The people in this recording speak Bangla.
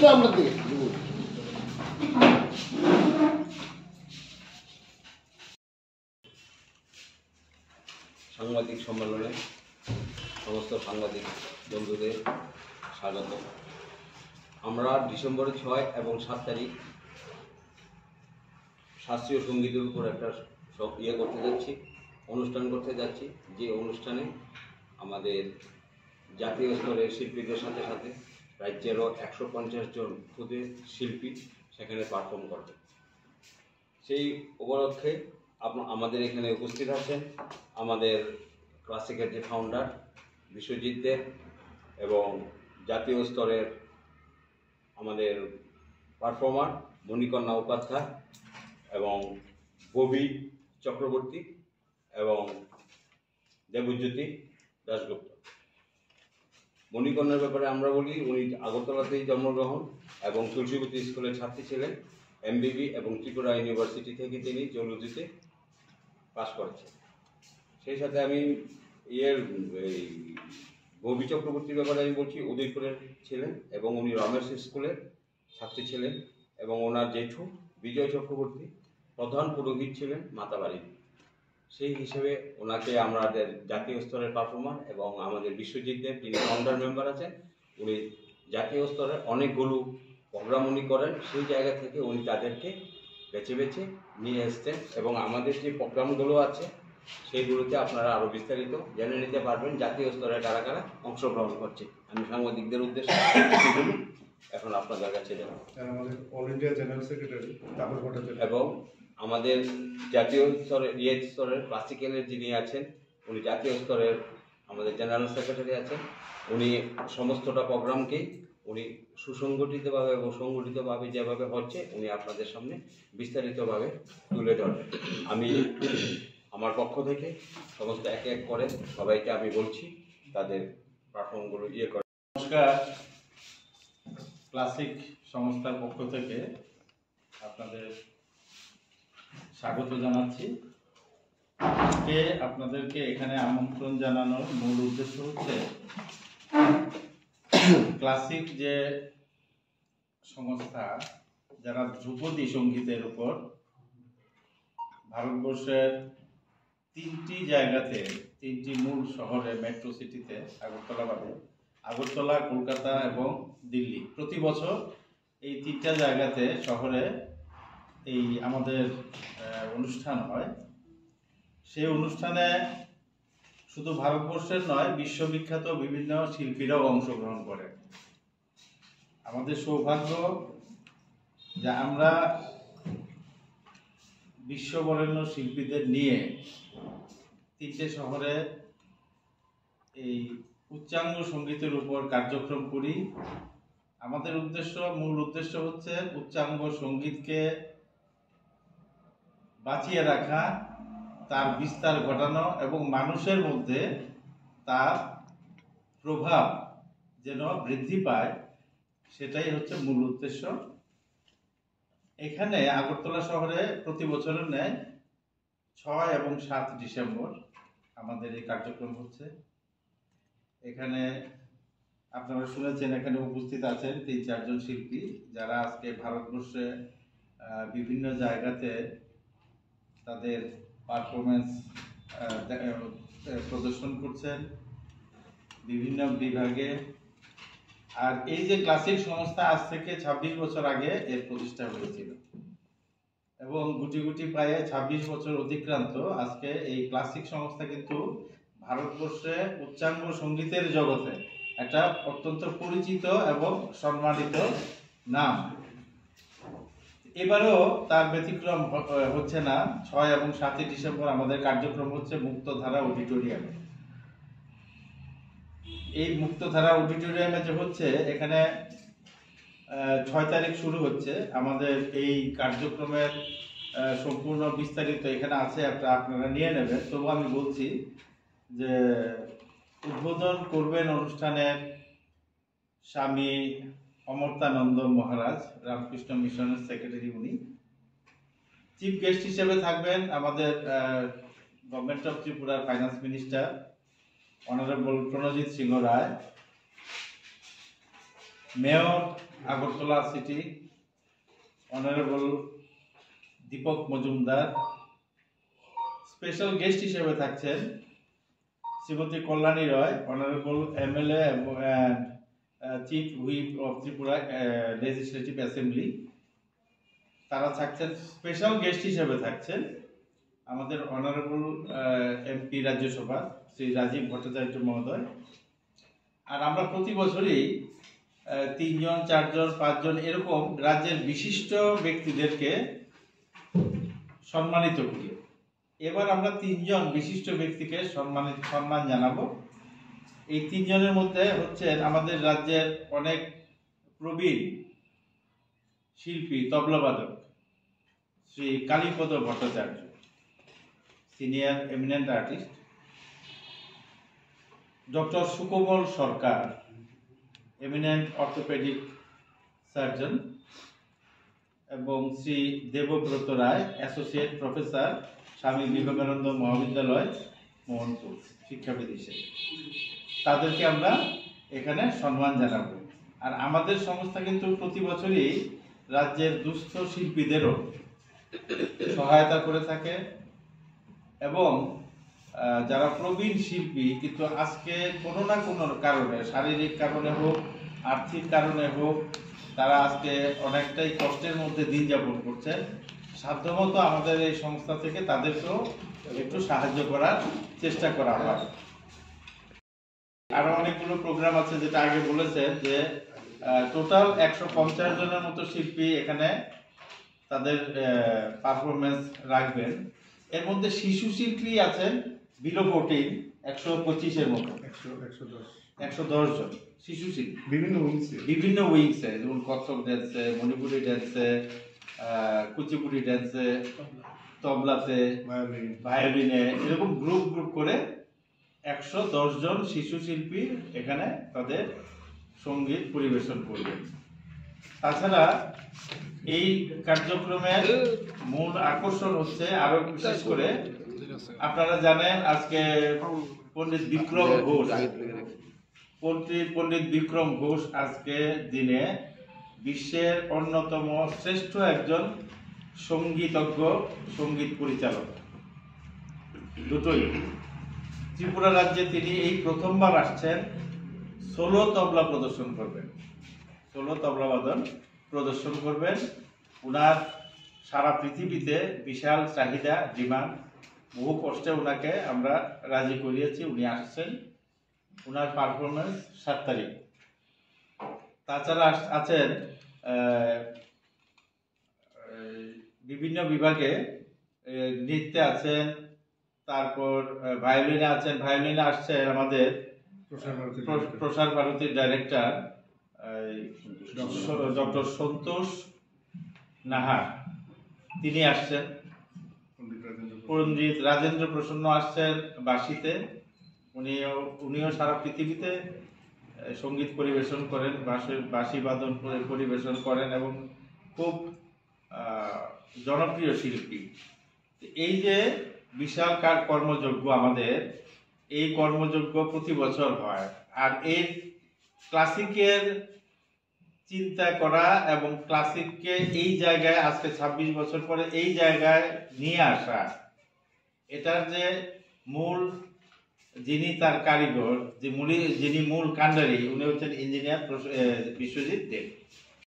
পরিবেশটা আমরা দেখি। সাংবাদিক সম্মেলনে সমস্ত সাংবাদিক বন্ধুদের স্বাগত। আমরা ডিসেম্বরের 6 এবং 7 তারিখ শাস্ত্রীয় সঙ্গীতের উপর একটা করতে যাচ্ছি, অনুষ্ঠান করতে যাচ্ছি। যে অনুষ্ঠানে আমাদের জাতীয় স্তরের শিল্পীদের সাথে সাথে রাজ্যেরও 150 জন ক্ষুদে শিল্পী সেখানে পারফর্ম করবে। সেই উপলক্ষে আমাদের এখানে উপস্থিত আছেন আমাদের ক্লাসিকের যে ফাউন্ডার বিশ্বজিৎ দেব এবং জাতীয় স্তরের আমাদের পারফর্মার মণিকন্যা উপাধ্যায় এবং ববি চক্রবর্তী এবং দেবজ্যোতি দাশগুপ্ত। মণিকন্যার ব্যাপারে আমরা বলি, উনি আগরতলাতেই জন্মগ্রহণ এবং তুলসীবতী স্কুলের ছাত্রী ছিলেন। এমবিবি এবং ত্রিপুরা ইউনিভার্সিটি থেকে তিনি জুলজিতে পাশ করেছেন। সেই সাথে আমি এই ববি চক্রবর্তীর ব্যাপারে আমি বলছি, উদয়পুরের ছিলেন এবং উনি রমেশ স্কুলের ছাত্রী ছিলেন এবং ওনার জেঠু বিজয় চক্রবর্তী প্রধান পুরোহিত ছিলেন মাতাবাড়ির। সেই হিসেবে ওনাকে আমাদের জাতীয় স্তরের পারফর্মার এবং আমাদের বিশ্বজিৎ দেব যিনি ফাউন্ডার মেম্বার আছেন, উনি জাতীয় স্তরে অনেকগুলো প্রোগ্রাম উনি করেন। সেই জায়গা থেকে উনি তাদেরকে বেছে বেছে নিয়ে এসছেন এবং আমাদের যে প্রোগ্রামগুলো আছে সেইগুলোতে আপনারা আরও বিস্তারিত জেনে নিতে পারবেন জাতীয় স্তরে কারা কারা অংশগ্রহণ করছে। আমি সাংবাদিকদের উদ্দেশ্যে এখন আপনাদের কাছে যাব। আমাদের অল ইন্ডিয়া জেনারেল সেক্রেটারি এবং আমাদের জাতীয় স্তরের ক্লাসিক্যালের যিনি আছেন, উনি জাতীয় স্তরের আমাদের জেনারেল সেক্রেটারি আছেন। উনি সমস্তটা প্রোগ্রামকেই উনি সুসংগঠিতভাবে এবং সংগঠিতভাবে যেভাবে হচ্ছে উনি আপনাদের সামনে বিস্তারিতভাবে তুলে ধরবেন। আমি আমার পক্ষ থেকে সমস্ত এক এক করে সবাইকে আমি বলছি তাদের পারফর্মগুলো করে। নমস্কার, ক্লাসিক সংস্থার পক্ষ থেকে আপনাদের স্বাগত জানাচ্ছি। আজকে আপনাদেরকে এখানে আমন্ত্রণ জানানোর মূল উদ্দেশ্য হচ্ছে ক্লাসিক যে সংস্থা যারা ধ্রুপদী সঙ্গীতের উপর ভারতবর্ষের 3টি জায়গাতে 3টি মূল শহরে মেট্রো সিটিতে আগরতলা বাদে আগরতলা, কলকাতা এবং দিল্লি প্রতি বছর এই 3টা জায়গাতে শহরে এই আমাদের অনুষ্ঠান হয়। সেই অনুষ্ঠানে শুধু ভারতবর্ষের নয় বিশ্ববিখ্যাত বিভিন্ন শিল্পীরাও অংশগ্রহণ করে। আমাদের সৌভাগ্য যে আমরা বিশ্ববরেণ্য শিল্পীদের নিয়ে 3টে শহরে এই উচ্চাঙ্গ সঙ্গীতের উপর কার্যক্রম করি। আমাদের মূল উদ্দেশ্য হচ্ছে উচ্চাঙ্গ সঙ্গীতকে বাঁচিয়ে রাখা, তার বিস্তার ঘটানো এবং মানুষের মধ্যে তার প্রভাব যেন বৃদ্ধি পায়, সেটাই হচ্ছে মূল উদ্দেশ্য। এখানে আগরতলা শহরে প্রতি বছরের ন্যায় 6 এবং 7 ডিসেম্বর আমাদের এই কার্যক্রম হচ্ছে। এখানে আপনারা শুনেছেন এখানে উপস্থিত আছেন 3-4 জন শিল্পী যারা আজকে ভারতবর্ষে বিভিন্ন জায়গাতে তাদের পারফরমেন্স প্রদর্শন করছেন বিভিন্ন বিভাগে। আর এই যে ক্লাসিক সংস্থা আজ থেকে 26 বছর আগে এর প্রতিষ্ঠা হয়েছিল এবং গুটি গুটি প্রায় 26 বছর অতিক্রান্ত আজকে এই ক্লাসিক সংস্থা কিন্তু ভারতবর্ষে উচ্চাঙ্গ সঙ্গীতের জগতে একটা অত্যন্ত পরিচিত এবং সম্মানিত নাম। এবারও তার ব্যতিক্রম হচ্ছে না। 6 এবং 7 ডিসেম্বর আমাদের কার্যক্রম হচ্ছে মুক্তধারা অডিটোরিয়ামে। এই মুক্তধারা অডিটোরিয়ামে যে হচ্ছে, এখানে 6 তারিখ শুরু হচ্ছে আমাদের এই কার্যক্রমের সম্পূর্ণ বিস্তারিত এখানে আছে, আপনারা নিয়ে নেবেন। তবু আমি বলছি যে উদ্বোধন করবেন অনুষ্ঠানের স্বামী অমর্তানন্দ মহারাজ, রামকৃষ্ণ মিশনের সেক্রেটারি উনি। চিফ গেস্ট হিসেবে থাকবেন আমাদের গভর্নমেন্ট অফ ত্রিপুরার finance minister honourable Pranajit Singha Roy, mayor Agartala city honourable Dipak Majumdar. Special guest হিসেবে থাকছেন শ্রীমতী কল্যাণী রয়, অনারেবল এমএলএ এবং chief whip of Tripura legislative assembly. তারা থাকছেন স্পেশাল গেস্ট হিসেবে থাকছেন আমাদের অনারেবল এমপি রাজ্যসভা শ্রী রাজীব ভট্টাচার্য মহোদয়। আর আমরা প্রতি বছরই 3 জন 4 জন 5 জন এরকম রাজ্যের বিশিষ্ট ব্যক্তিদেরকে সম্মানিত করি। এবার আমরা 3 জন বিশিষ্ট ব্যক্তিকে সম্মান জানাবো। এই 3 জনের মধ্যে হচ্ছেন আমাদের রাজ্যের অনেক প্রবীণ শিল্পী তবলাবাদক Shri Kalipada Bhattacharya, senior eminent artist. Doctor Sukomal Sarkar, eminent orthopaedic surgeon, এবং শ্রী দেবব্রত রায়, অ্যাসোসিয়েট প্রফেসর, স্বামী বিবেকানন্দ মহাবিদ্যালয়, মোহনপুর, শিক্ষাবিদ হিসেবে। তাদেরকে আমরা এখানে সম্মান জানাবো। আর আমাদের সংস্থা কিন্তু প্রতি বছরই রাজ্যের দুস্থ শিল্পীদেরও সহায়তা করে থাকে, এবং যারা প্রবীণ শিল্পী কিন্তু আজকে কোনো না কোনো কারণে, শারীরিক কারণে হোক, আর্থিক কারণে হোক, তারা আজকে অনেকটাই কষ্টের মধ্যে দিন যাপন করছেন, সাধ্যমতো আমাদের এই সংস্থা থেকে তাদেরকেও একটু সাহায্য করার চেষ্টা করা হয়। আরো অনেকগুলো প্রোগ্রাম আছে, যেটা আগে বলেছেন যে টোটাল 150 জনের মতো শিল্পী এখানে তাদের পারফরমেন্স রাখবেন। এর মধ্যে শিশু শিল্পী আছেন বিলো 14, 125-এর মতো, 110 জন শিশু শিল্পী বিভিন্ন উইংসে, যেমন কত্থক ড্যান্সে, মণিপুরি ড্যান্সে, কুচিপুড়ি ড্যান্সে, তবলাতে, ভায়োলিনে, এরকম গ্রুপ করে 110 জন শিশু শিল্পী এখানে তাদের সঙ্গীত পরিবেশন করবেন। তাছাড়া এই কার্যক্রমের মূল আকর্ষণ হচ্ছে, আরো বিশেষ করে আপনারা জানেন আজকে পণ্ডিত বিক্রম ঘোষ আজকে দিনে বিশ্বের অন্যতম শ্রেষ্ঠ একজন সঙ্গীতজ্ঞ, সঙ্গীত পরিচালক, দুটোই। ত্রিপুরা রাজ্যে তিনি এই প্রথমবার আসছেন, সোলো তবলা প্রদর্শন করবেন, সোলো তবলাবাদন প্রদর্শন করবেন। উনার সারা পৃথিবীতে বিশাল চাহিদা, ডিমান্ড। বহু কষ্টে উনাকে আমরা রাজি করিয়েছি, উনি আসছেন। উনার পারফরমেন্স 7 তারিখ। তাছাড়া আছেন বিভিন্ন বিভাগে, নৃত্যে আছেন, তারপর ভায়োলিনে আছেন। ভায়োলিনে আসছেন আমাদের প্রসার ভারতীর ডাইরেক্টর ডক্টর সন্তোষ নাহার, তিনি আসছেন। পণ্ডিত রাজেন্দ্র প্রসন্ন আসছেন বাঁশিতে। উনিও সারা পৃথিবীতে সঙ্গীত পরিবেশন করেন, বাঁশি বাদন পরিবেশন করেন এবং খুব জনপ্রিয় শিল্পী। এই যে বিশাল কর্মযজ্ঞ আমাদের, এই কর্মযজ্ঞ প্রতি বছর হয়। আর এর ক্লাসিকের চিন্তা করা এবং ক্লাসিককে এই জায়গায় আজকে 26 বছর পরে এই জায়গায় নিয়ে আসা, এটার যে মূল, যিনি তার কারিগর, যিনি মূল কাণ্ডারি, উনি হচ্ছেন ইঞ্জিনিয়ার বিশ্বজিৎ দেব।